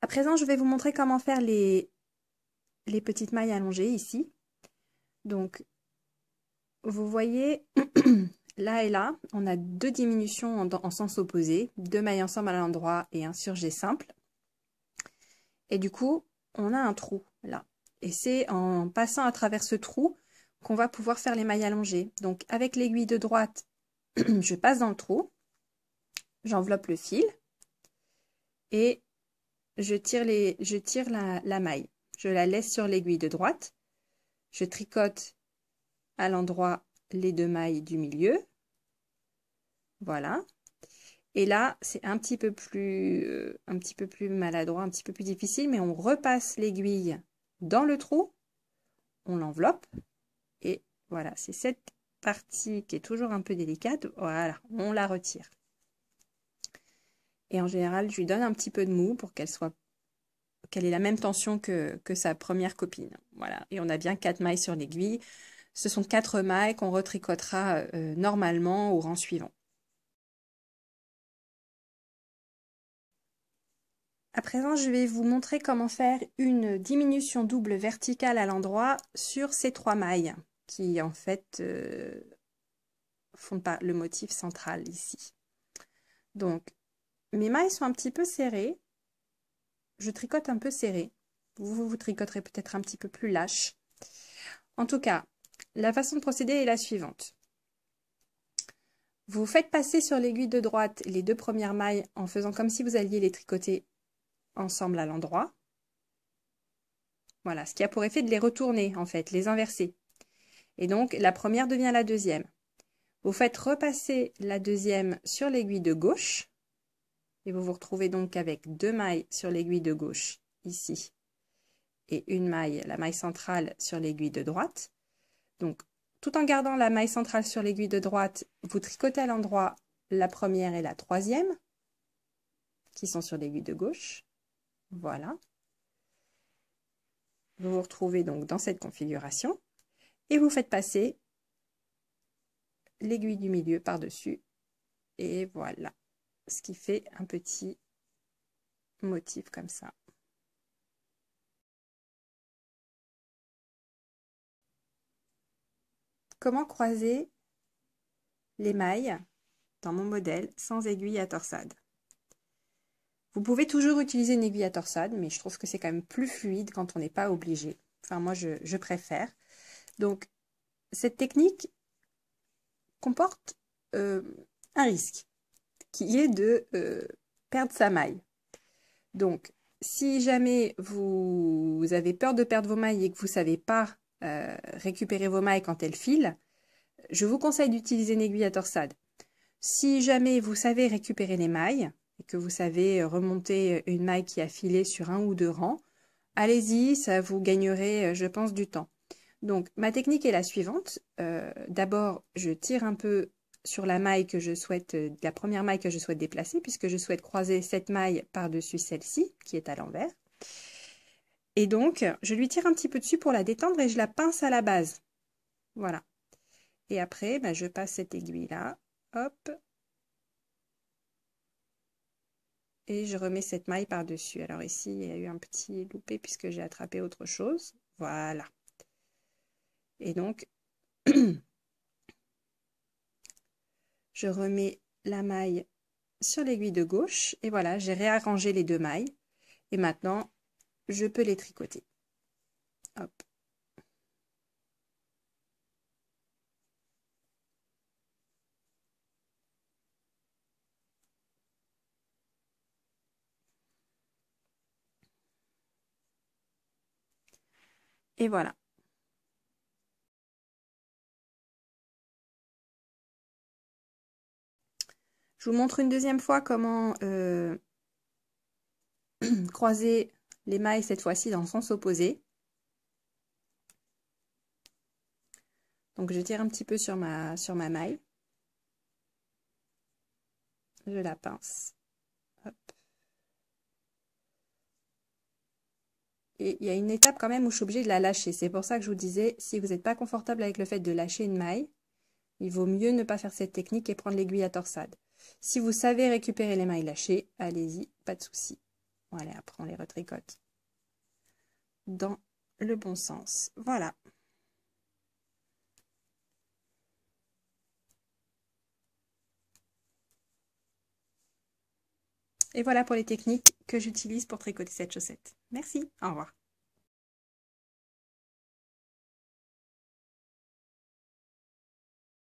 À présent, je vais vous montrer comment faire les petites mailles allongées ici. Donc, vous voyez, là et là, on a deux diminutions en sens opposé, deux mailles ensemble à l'endroit et un surjet simple. Et du coup, on a un trou là. Et c'est en passant à travers ce trou qu'on va pouvoir faire les mailles allongées. Donc, avec l'aiguille de droite, je passe dans le trou, j'enveloppe le fil et je tire la maille. Je la laisse sur l'aiguille de droite. Je tricote à l'endroit les deux mailles du milieu. Voilà. Et là, c'est un petit peu plus maladroit, un petit peu plus difficile, mais on repasse l'aiguille dans le trou, on l'enveloppe, et voilà, c'est cette partie qui est toujours un peu délicate, voilà, on la retire. Et en général, je lui donne un petit peu de mou pour qu'elle ait la même tension que sa première copine. Voilà, et on a bien 4 mailles sur l'aiguille. Ce sont 4 mailles qu'on retricotera normalement au rang suivant. À présent, je vais vous montrer comment faire une diminution double verticale à l'endroit sur ces 3 mailles qui en fait font le motif central ici. Donc, mes mailles sont un petit peu serrées. Je tricote un peu serré. Vous tricoterez peut-être un petit peu plus lâche. En tout cas, la façon de procéder est la suivante. Vous faites passer sur l'aiguille de droite les 2 premières mailles en faisant comme si vous alliez les tricoter ensemble à l'endroit. Voilà, ce qui a pour effet de les retourner, en fait, les inverser. Et donc, la première devient la deuxième. Vous faites repasser la deuxième sur l'aiguille de gauche. Et vous vous retrouvez donc avec 2 mailles sur l'aiguille de gauche, ici. Et une maille, la maille centrale, sur l'aiguille de droite. Donc, tout en gardant la maille centrale sur l'aiguille de droite, vous tricotez à l'endroit la première et la troisième, qui sont sur l'aiguille de gauche. Voilà. Vous vous retrouvez donc dans cette configuration. Et vous faites passer l'aiguille du milieu par-dessus. Et voilà. Ce qui fait un petit motif comme ça. Comment croiser les mailles dans mon modèle sans aiguille à torsade? Vous pouvez toujours utiliser une aiguille à torsade, mais je trouve que c'est quand même plus fluide quand on n'est pas obligé. Enfin, moi, je préfère. Donc, cette technique comporte un risque, qui est de perdre sa maille. Donc, si jamais vous avez peur de perdre vos mailles et que vous ne savez pas récupérer vos mailles quand elles filent, je vous conseille d'utiliser une aiguille à torsade. Si jamais vous savez récupérer les mailles et que vous savez remonter une maille qui a filé sur 1 ou 2 rangs, allez-y, ça vous gagnerait, je pense, du temps. Donc, ma technique est la suivante. D'abord, je tire un peu sur la maille que je souhaite, la première maille que je souhaite déplacer, puisque je souhaite croiser cette maille par-dessus celle-ci, qui est à l'envers. Et donc, je lui tire un petit peu dessus pour la détendre et je la pince à la base. Voilà. Et après, je passe cette aiguille-là. Hop. Et je remets cette maille par-dessus. Alors ici, il y a eu un petit loupé puisque j'ai attrapé autre chose. Voilà. Et donc, je remets la maille sur l'aiguille de gauche. Et voilà, j'ai réarrangé les 2 mailles. Et maintenant, je peux les tricoter. Hop. Et voilà. Je vous montre une deuxième fois comment croiser les mailles cette fois-ci dans le sens opposé. Donc je tire un petit peu sur ma maille. Je la pince. Hop. Et il y a une étape quand même où je suis obligée de la lâcher. C'est pour ça que je vous disais, si vous n'êtes pas confortable avec le fait de lâcher une maille, il vaut mieux ne pas faire cette technique et prendre l'aiguille à torsade. Si vous savez récupérer les mailles lâchées, allez-y, pas de souci. Voilà, après on les retricote dans le bon sens. Voilà. Et voilà pour les techniques que j'utilise pour tricoter cette chaussette. Merci, au revoir.